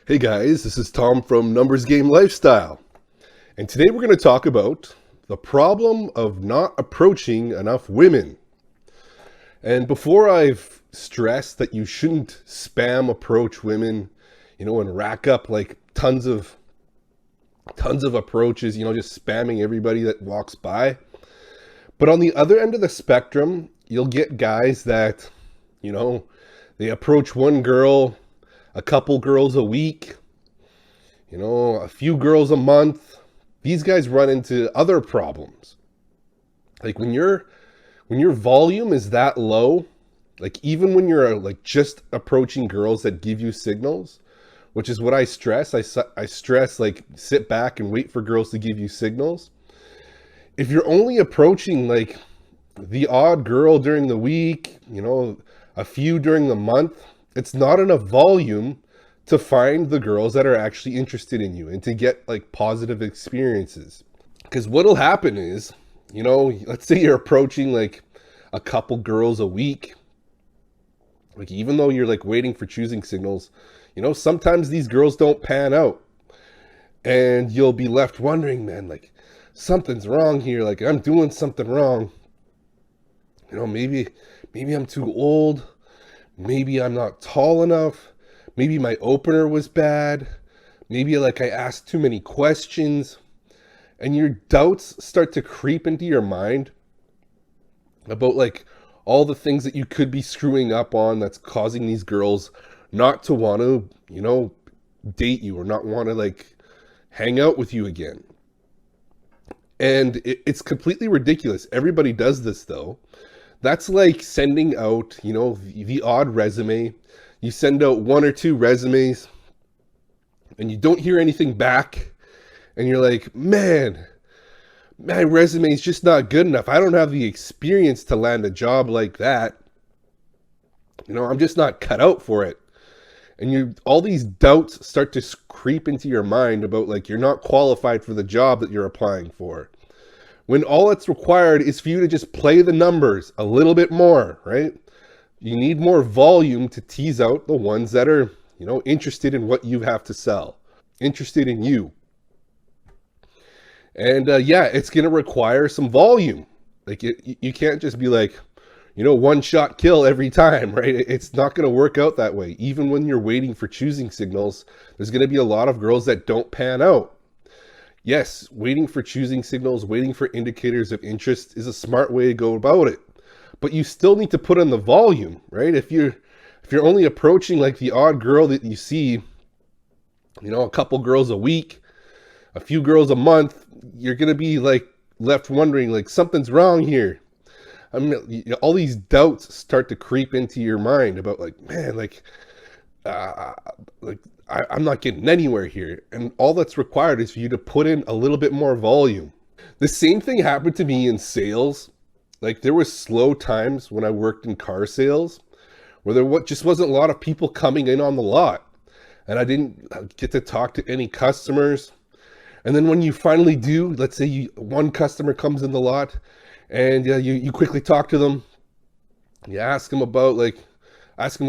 Hey guys, this is Tom from Numbers Game Lifestyle. And today we're going to talk about the problem of not approaching enough women. And before I've stressed that you shouldn't spam approach women, and rack up like tons of approaches, just spamming everybody that walks by. But on the other end of the spectrum, you'll get guys that, they approach one girl, a couple girls a week, a few girls a month. These guys run into other problems. Like when your volume is that low, like even when you're like just approaching girls that give you signals, which is what I stress. I stress like sit back and wait for girls to give you signals. If you're only approaching like the odd girl during the week, a few during the month, it's not enough volume to find the girls that are actually interested in you and to get like positive experiences. Because what'll happen is, let's say you're approaching like a couple girls a week. Like even though you're like waiting for choosing signals, sometimes these girls don't pan out. And you'll be left wondering, man, like something's wrong here. Like I'm doing something wrong. Maybe I'm too old. Maybe I'm not tall enough. Maybe my opener was bad. Maybe like I asked too many questions. And your doubts start to creep into your mind about like all the things that you could be screwing up on that's causing these girls not to want to, date you or not want to like hang out with you again. And it's completely ridiculous. Everybody does this though. That's like sending out, the odd resume. You send out one or two resumes and you don't hear anything back. And you're like, man, my resume is just not good enough. I don't have the experience to land a job like that. I'm just not cut out for it. And all these doubts start to creep into your mind about like you're not qualified for the job that you're applying for. When all that's required is for you to just play the numbers a little bit more, right? You need more volume to tease out the ones that are, interested in what you have to sell, interested in you. And it's going to require some volume. Like you can't just be like, one shot kill every time, right? It's not going to work out that way. Even when you're waiting for choosing signals, there's going to be a lot of girls that don't pan out. Yes, waiting for choosing signals, waiting for indicators of interest is a smart way to go about it. But you still need to put in the volume, right? If you're only approaching like the odd girl that you see, a couple girls a week, a few girls a month, you're going to be like left wondering like something's wrong here. I mean, all these doubts start to creep into your mind about like, man, I'm not getting anywhere here. And all that's required is for you to put in a little bit more volume. The same thing happened to me in sales. Like there were slow times when I worked in car sales where there just wasn't a lot of people coming in on the lot. And I didn't get to talk to any customers. And then when you finally do, let's say one customer comes in the lot and you quickly talk to them. You ask them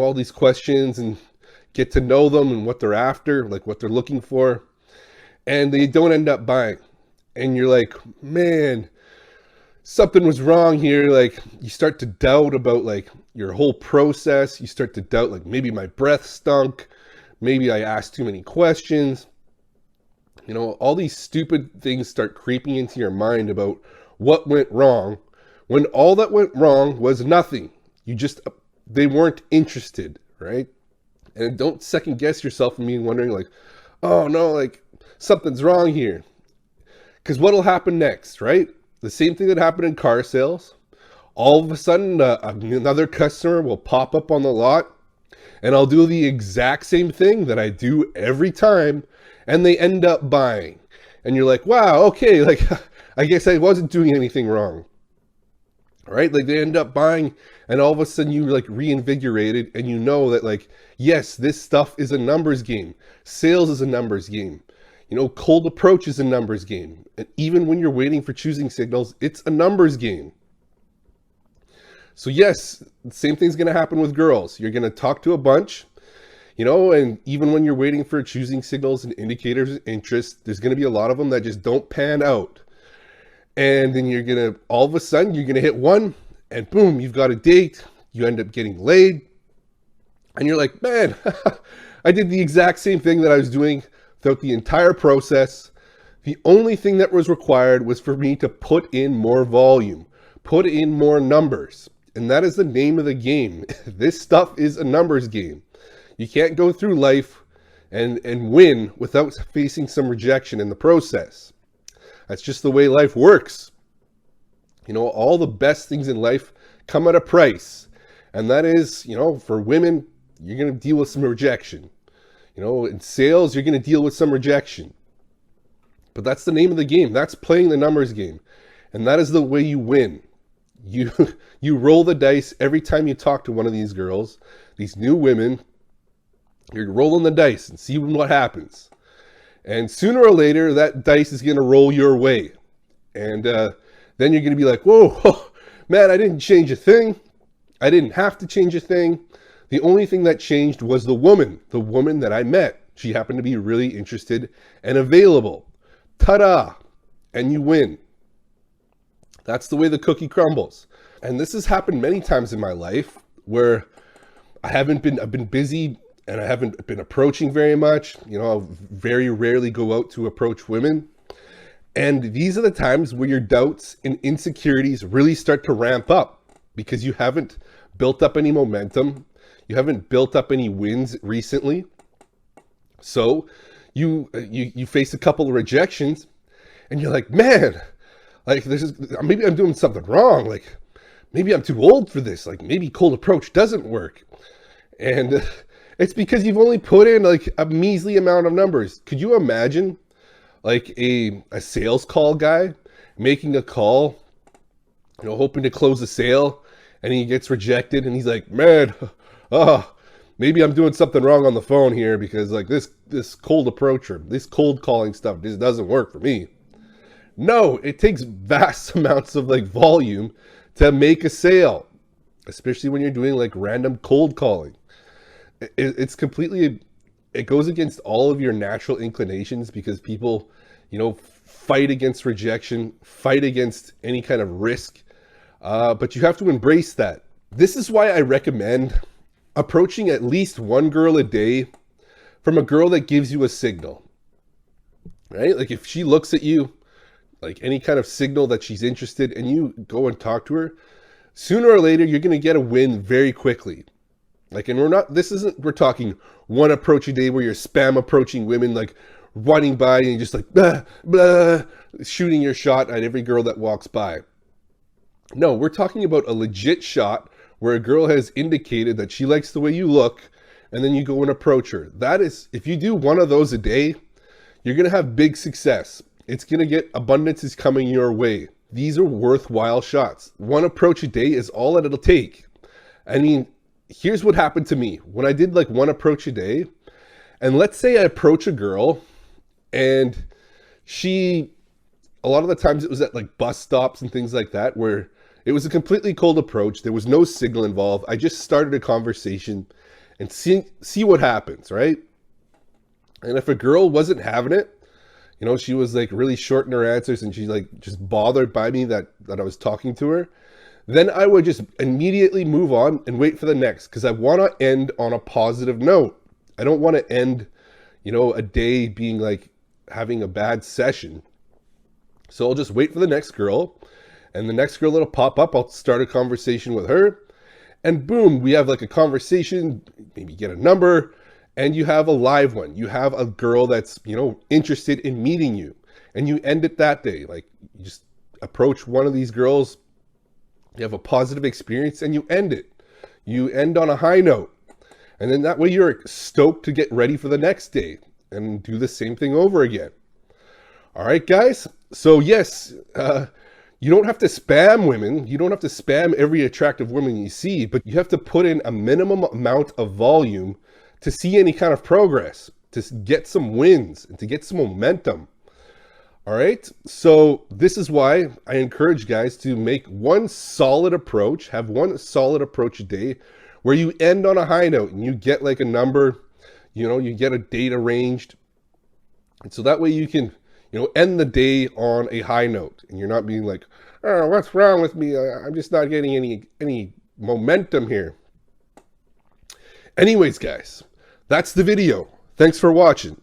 all these questions and get to know them and what they're after, like what they're looking for. And they don't end up buying. And you're like, man, something was wrong here. Like you start to doubt about like your whole process. You start to doubt like maybe my breath stunk. Maybe I asked too many questions. All these stupid things start creeping into your mind about what went wrong when all that went wrong was nothing. They weren't interested, right? And don't second guess yourself and wondering like, oh no, like something's wrong here. Because what'll happen next, right? The same thing that happened in car sales. All of a sudden, another customer will pop up on the lot and I'll do the exact same thing that I do every time. And they end up buying. And you're like, wow, okay, like I guess I wasn't doing anything wrong. Right? Like they end up buying and all of a sudden you like reinvigorated and you know that like, yes, this stuff is a numbers game. Sales is a numbers game. Cold approach is a numbers game. And even when you're waiting for choosing signals, it's a numbers game. So yes, the same thing's going to happen with girls. You're going to talk to a bunch. And even when you're waiting for choosing signals and indicators of interest, there's going to be a lot of them that just don't pan out. And then all of a sudden, you're going to hit one, and boom, you've got a date. You end up getting laid. And you're like, man, I did the exact same thing that I was doing throughout the entire process. The only thing that was required was for me to put in more volume, put in more numbers. And that is the name of the game. This stuff is a numbers game. You can't go through life and win without facing some rejection in the process. That's just the way life works. All the best things in life come at a price. And that is, for women, you're going to deal with some rejection. In sales, you're going to deal with some rejection. But that's the name of the game. That's playing the numbers game. And that is the way you win. You roll the dice every time you talk to one of these girls, these new women. You're rolling the dice and see what happens. And sooner or later, that dice is going to roll your way. And then you're going to be like, whoa, man, I didn't change a thing. I didn't have to change a thing. The only thing that changed was the woman that I met. She happened to be really interested and available. Ta-da! And you win. That's the way the cookie crumbles. And this has happened many times in my life where I've been busy and I haven't been approaching very much. I'll very rarely go out to approach women. And these are the times where your doubts and insecurities really start to ramp up because you haven't built up any momentum. You haven't built up any wins recently. So you face a couple of rejections and you're like, man, like maybe I'm doing something wrong. Like maybe I'm too old for this. Like maybe cold approach doesn't work. And it's because you've only put in like a measly amount of numbers. Could you imagine like a sales call guy making a call, hoping to close a sale, and he gets rejected and he's like, man, maybe I'm doing something wrong on the phone here because like this cold approach or this cold calling stuff just doesn't work for me. No, it takes vast amounts of like volume to make a sale, especially when you're doing like random cold calling. It's completely, it goes against all of your natural inclinations because people, fight against rejection, fight against any kind of risk. But you have to embrace that. This is why I recommend approaching at least one girl a day from a girl that gives you a signal, right? Like if she looks at you, like any kind of signal that she's interested and you go and talk to her, sooner or later, you're going to get a win very quickly. Like, and we're talking one approach a day where you're spam approaching women, like running by and just like, blah, blah, shooting your shot at every girl that walks by. No, we're talking about a legit shot where a girl has indicated that she likes the way you look, and then you go and approach her. That is, if you do one of those a day, you're going to have big success. It's going to get abundance is coming your way. These are worthwhile shots. One approach a day is all that it'll take. I mean, here's what happened to me. When I did like one approach a day, and let's say I approach a girl and a lot of the times it was at like bus stops and things like that where it was a completely cold approach. There was no signal involved. I just started a conversation and see what happens, right? And if a girl wasn't having it, she was like really short in her answers and she's like just bothered by me that I was talking to her, then I would just immediately move on and wait for the next because I want to end on a positive note. I don't want to end, a day being like having a bad session. So I'll just wait for the next girl, and the next girl that'll pop up, I'll start a conversation with her, and boom, we have like a conversation, maybe get a number, and you have a live one. You have a girl that's, interested in meeting you, and you end it that day. Like you just approach one of these girls, you have a positive experience, and you end it. You end on a high note. And then that way you're stoked to get ready for the next day and do the same thing over again. All right, guys. So yes, you don't have to spam women. You don't have to spam every attractive woman you see, but you have to put in a minimum amount of volume to see any kind of progress, to get some wins and to get some momentum. All right. So this is why I encourage guys to make one solid approach, have one solid approach a day where you end on a high note and you get like a number, You know, you get a date arranged. And so that way you can, you know, end the day on a high note. And you're not being like, oh, what's wrong with me? I'm just not getting any momentum here. Anyways, guys, that's the video. Thanks for watching.